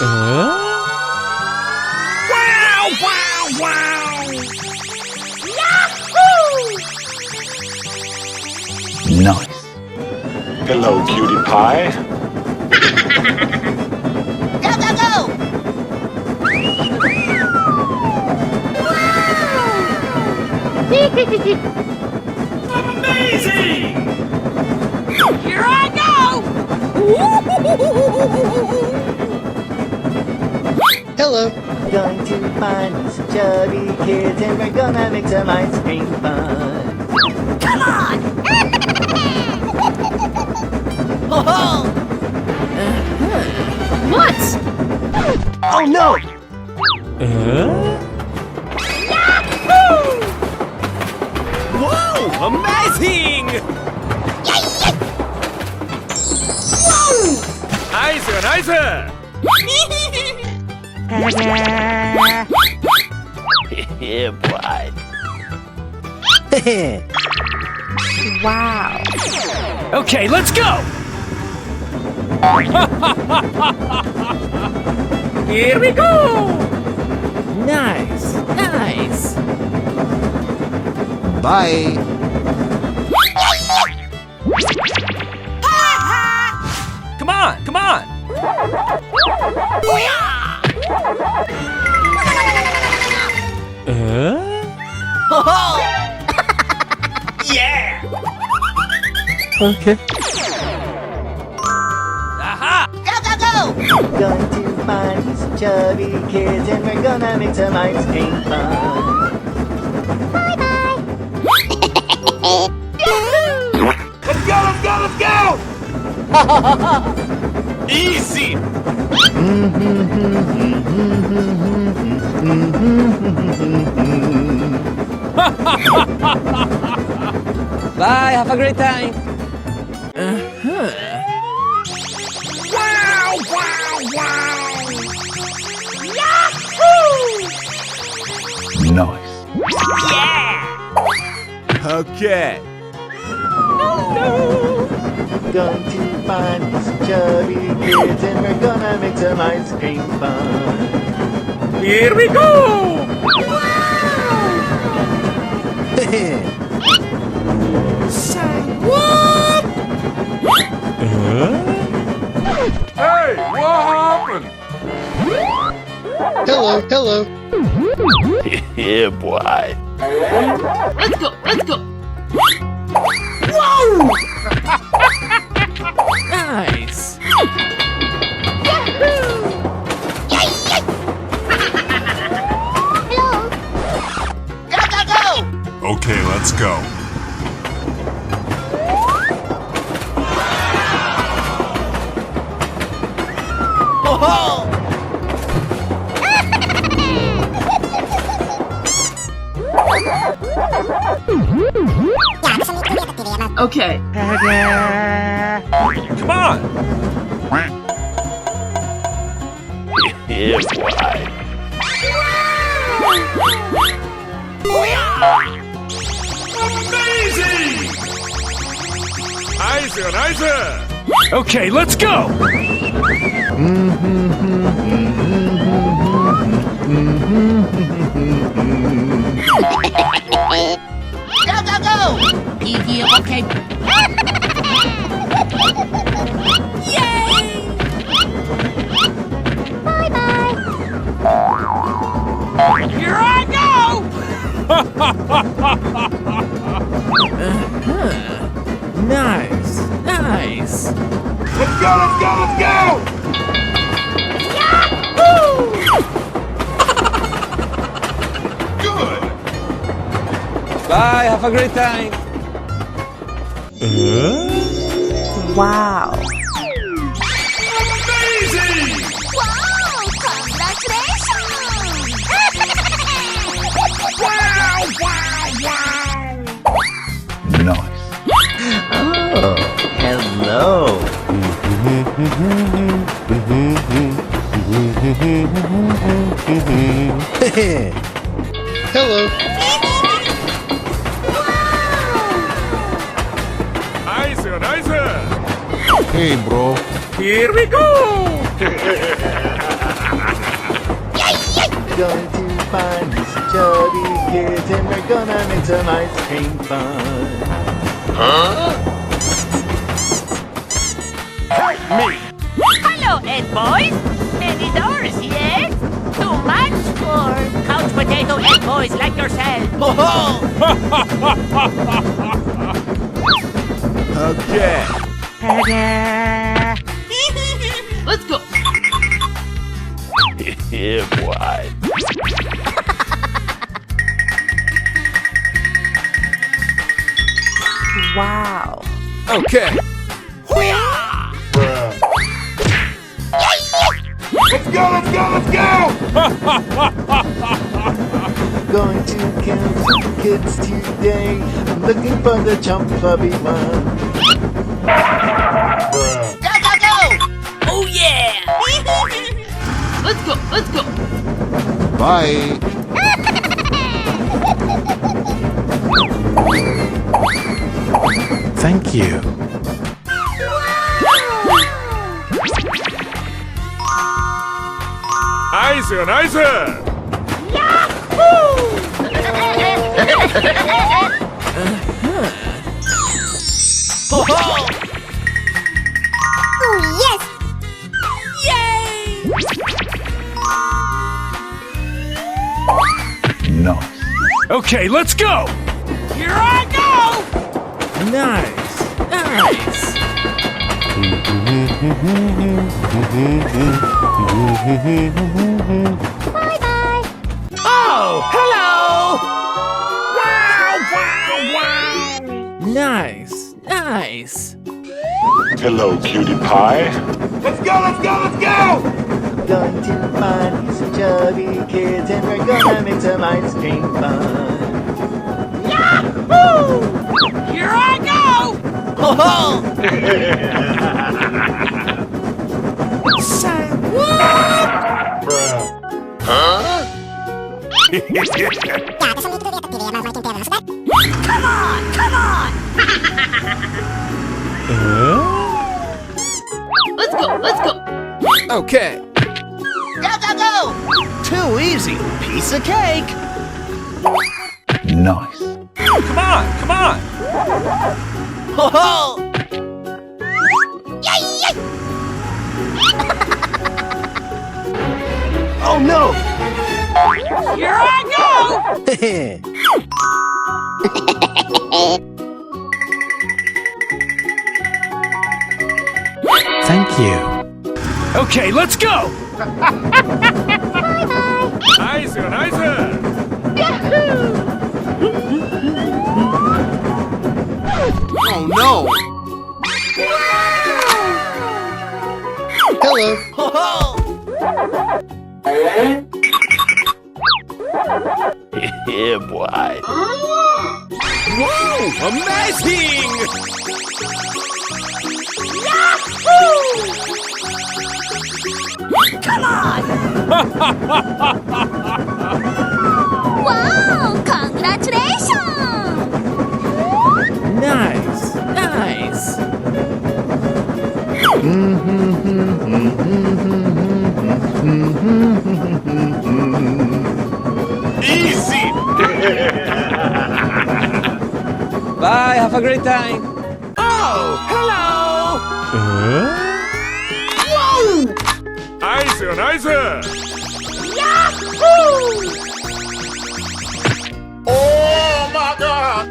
Nice. Hello, cutie pie. Go, go, go! Amazing! Here I go! Hello. Going to find some chubby kids and we're gonna make some ice cream fun. Come on! Oh-ho! What? Oh no! Whoa! Amazing! Nice, nice! Yeah, boy. Wow! Okay, let's go! Here we go! Nice, nice. Bye. Come on, come on! Yeah! Okay. Aha! Go, go, go! Going to find some chubby kids and we're gonna make some ice cream fun. Let's go, let's go, let's go! Easy! Bye, have a great time. Wow, wow, wow! Yahoo! Nice. Yeah! Okay. Going to find some chubby kids and we're gonna make some ice cream fun. Here we go! What? Hey, what happened? Hello, hello. Yeah, boy. Let's go, let's go! Whoa! Nice. Yahoo! Yay, yay! Hello! Go, go, go! Okay, let's go. Okay. Come on! Yeah, boy. Amazing! Nice, nice! Okay, let's go! Go, go, go! Yeah, okay. Yay! Bye-bye! Here I go! Nice, nice. Let's go, let's go, let's go! Yahoo! Good! Bye, have a great time. Wow. Amazing! Wow! Congratulations! Wow, wow, wow! Nice. Oh, hello. Hello. Nice, nice! Hey, bro. Here we go! we're gonna make some ice cream fun. Hello, Ed boys. Any doors yet? Too much for couch potato Ed boys like yourself. Okay. Let's go. Yeah, boy. Wow. Okay. Let's go, let's go, let's go! Going to camp some kids today. Looking for the chump puppy one. Go, go, go! Oh, yeah! Let's go, let's go! Bye. Thank you. Nice, nice! Yes! Yay! Nice. Okay, let's go! Here I go! Nice, nice. Bye-bye! Oh, hello! Wow, wow, wow! Nice, nice. Hello, cutie pie. Let's go, let's go, let's go! Going to find some chubby kids and we're gonna make some ice cream fun. Yahoo! Here I go! Say Come on, come on! Let's go, let's go! Okay. Go, go, go! Too easy. Piece of cake. Nice. Come on, come on. Yay, yay! Oh no! Here I go! Thank you. Okay, let's go. Nice, nice. Oh no! Hello. Yeah, boy. Whoa! Amazing! Come on! Wow! Congratulations! Nice, nice. Easy. Bye, have a great time. Oh, hello! Whoa! Nice, nice. Yahoo! Oh my God!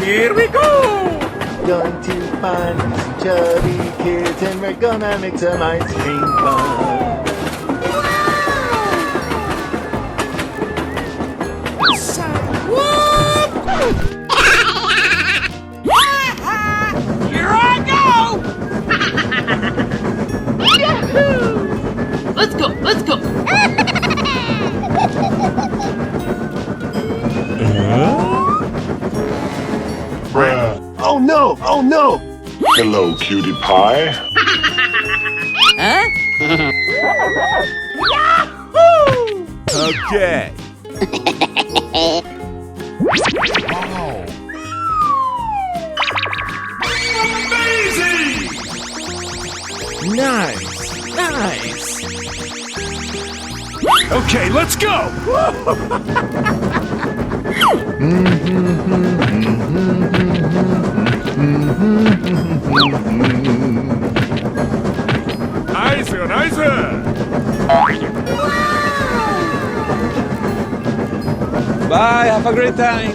Here we go! Going to find some chubby kids and we're gonna make some ice cream fun. Here I go! Yahoo! Let's go, let's go! Oh no! Oh no! Hello, cutie pie. Huh? Okay. Amazing. Nice, nice. Okay, let's go! Nice, nice! Bye, have a great time.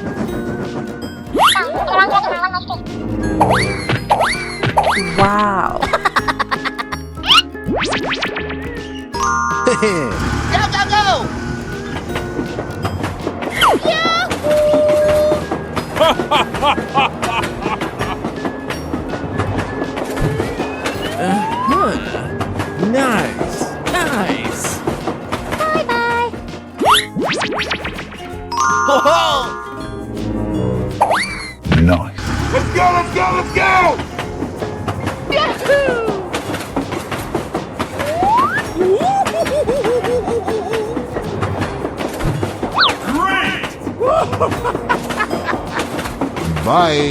Wow. Go, go, go! Nice, nice. Bye-bye! Nice. Let's go, let's go, let's go! Yahoo! Great! Bye.